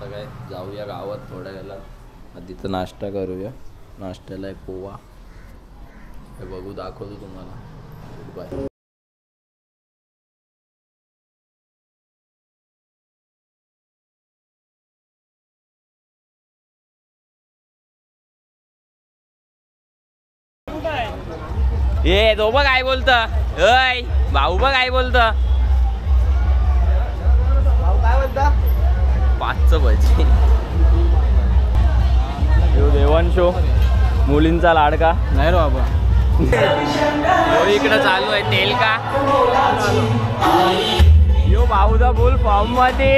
आता काय जाऊया गावात थोड्या वेळेला, तिथं नाश्ता करूया. नाश्त्याला एक पोहा हे बघू, दाखवतो तुम्हाला. बाय. ए तो बघ काय बोलत, अय भाऊ बघ काय बोलत. भाऊ काय बोलता? 5चं भजी. यो देवांशो मुलींचा लाडका नाही रे बाबा. इकडं चालू आहे तेल का. यो भाऊचा बोल फॉर्म मध्ये.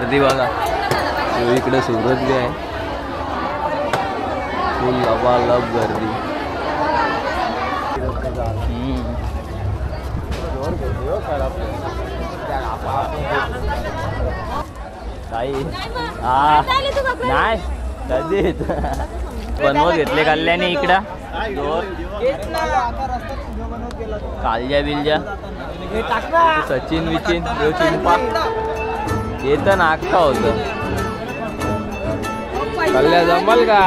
गर्दी बघा. इकडे सूरज बी आहे. फुल लबालब गर्दी. काही नाही कधी बनवत घेतले कल्याणी इकडं कालजा बिलजा सचिन विचिन चिंपा येतं नागता होतं. कल्ल्या जमल का?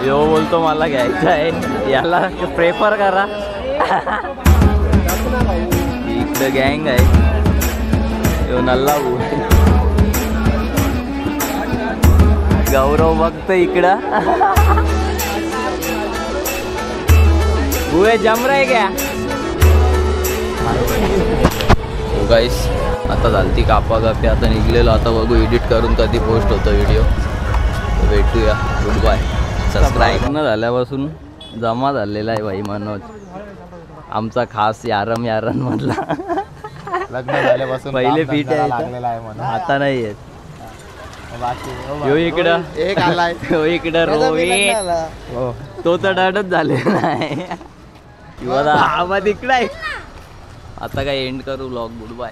यो बोलतो मला घ्यायचं आहे याला प्रेफर करा. इकडं गँग आहे. यो नल्ला गौरव बघतो इकडं. बुए जम रहे क्या? हो गाईस आता झालती कापा कापी. आता निघलेलो. आता बघू एडिट करून कधी पोस्ट होतो व्हिडिओ. भेटूया. Good bye. सबस्क्राईब न झाल्यापासून जमा झालेला आहे भाई मनोज आमचा खास यारम मधला. लग्न झाल्यापासून पहिले पीठ आहे लागलेला आहे म्हणून आता नाही येत. यो इकडं एक आलाय. यो इकडं रोहित तो तर डडच झालेला आहे. आवाज इकडं आहे. आता काय एंड करू व्लॉग. Good bye.